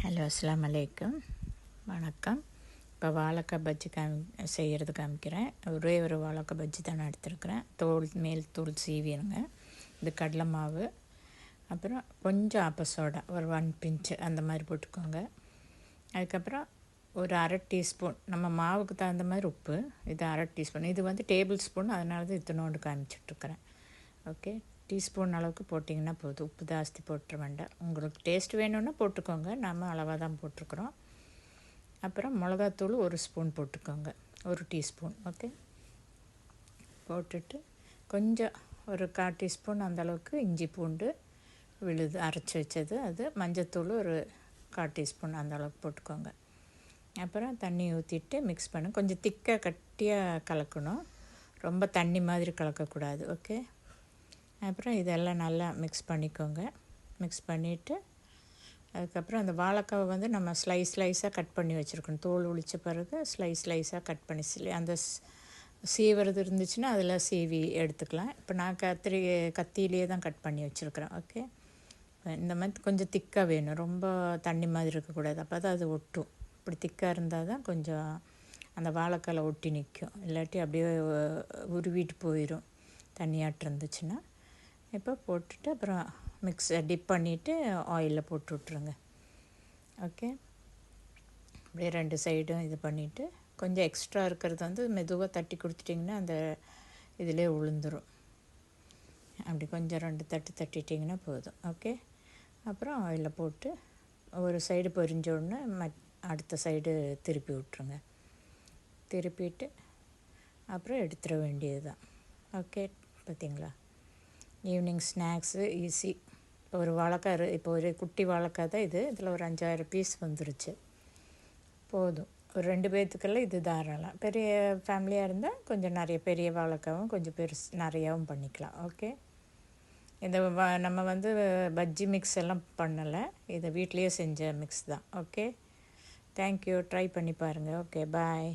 Hello, அஸ்ஸலாமு அலைக்கும். வணக்கம். இப்போ வாழைக்காய் பஜ்ஜி செய்கிறது காமிக்கிறேன். ஒரே ஒரு வாழைக்காய் பஜ்ஜி தான் நான் எடுத்துருக்கிறேன். மேல் தோல் சீவிடுங்க. இது கடலை மாவு, அப்புறம் கொஞ்சம் ஆப்ப சோடா ஒரு 1 பிஞ்சு அந்த மாதிரி போட்டுக்கோங்க. அதுக்கப்புறம் ஒரு அரை டீஸ்பூன் நம்ம மாவுக்கு தகுந்த மாதிரி உப்பு. இது அரை டீஸ்பூன். இது வந்து டேபிள் ஸ்பூன், அதனால தான் இத்தனோண்டு காமிச்சிட்ருக்கிறேன். ஓகே, டீஸ்பூன் அளவுக்கு போட்டிங்கன்னா போதும். உப்பு ஜாஸ்தி போட்டுற வேண்டாம். உங்களுக்கு டேஸ்ட் வேணும்னா போட்டுக்கோங்க. நம்ம அளவாக தான் போட்டிருக்குறோம். அப்புறம் மிளகாத்தூள் 1 ஸ்பூன் போட்டுக்கோங்க, 1 டீஸ்பூன். ஓகே, போட்டுட்டு கொஞ்சம் ஒரு 1/4 டீஸ்பூன் அந்தளவுக்கு இஞ்சி பூண்டு விழுது அரைச்சி வச்சது, அது மஞ்சத்தூள் ஒரு 1/4 டீஸ்பூன் அந்தளவுக்கு போட்டுக்கோங்க. அப்புறம் தண்ணி ஊற்றிட்டு மிக்ஸ் பண்ண கொஞ்சம் திக்காக கட்டியாக கலக்கணும். ரொம்ப தண்ணி மாதிரி கலக்கக்கூடாது. ஓகே, அப்புறம் இதெல்லாம் நல்லா மிக்ஸ் பண்ணிக்கோங்க. மிக்ஸ் பண்ணிவிட்டு அதுக்கப்புறம் அந்த வாழைக்காவை வந்து நம்ம ஸ்லைஸாக கட் பண்ணி வச்சுருக்கணும். தோல் உளித்த பிறகு ஸ்லைஸாக கட் பண்ணி அந்த சீவுறது இருந்துச்சுன்னா அதில் சீவி எடுத்துக்கலாம். இப்போ நான் கத்தியிலேயே தான் கட் பண்ணி வச்சுருக்கிறேன். ஓகே, இந்த மாதிரி கொஞ்சம் திக்காக வேணும். ரொம்ப தண்ணி மாதிரி இருக்கக்கூடாது, அப்போ தான் அது ஒட்டும். இப்படி திக்காக இருந்தால் தான் கொஞ்சம் அந்த வாழைக்காயில் ஒட்டி நிற்கும். இல்லாட்டி அப்படியே உருவிட்டு போயிடும் தண்ணியாட்டு இருந்துச்சுன்னா. இப்போ போட்டுட்டு அப்புறம் டிப் பண்ணிவிட்டு ஆயிலில் போட்டு விட்ருங்க. ஓகே, அப்படியே 2 சைடும் இது பண்ணிவிட்டு கொஞ்சம் எக்ஸ்ட்ரா இருக்கிறது வந்து மெதுவாக தட்டி கொடுத்துட்டிங்கன்னா அந்த இதிலே உளுந்துடும். அப்படி கொஞ்சம் 2 தட்டிட்டிங்கன்னா போதும். ஓகே, அப்புறம் ஆயிலில் போட்டு ஒரு சைடு பொரிஞ்சோடனே அடுத்த சைடு திருப்பி விட்ருங்க. திருப்பிட்டு அப்புறம் எடுத்துட வேண்டியது தான். ஓகே, பார்த்திங்களா, ஈவினிங் ஸ்நாக்ஸு ஈஸி. ஒரு வாழைக்காய், இப்போ ஒரு குட்டி வாழைக்காய் தான் இது. இதில் ஒரு 5-6 பீஸ் வந்துருச்சு, போதும். ஒரு 2 பேர்த்துக்கெல்லாம் இது தாராளம். பெரிய ஃபேமிலியாக இருந்தால் கொஞ்சம் நிறைய பெரிய வாழைக்காவும் கொஞ்சம் நிறையாவும் பண்ணிக்கலாம். ஓகே, இந்த நம்ம வந்து பஜ்ஜி மிக்ஸ் எல்லாம் பண்ணலை, இதை வீட்லேயே செஞ்ச மிக்ஸ் தான். Okay, thank you. ட்ரை பண்ணி பாருங்கள். ஓகே, பாய்.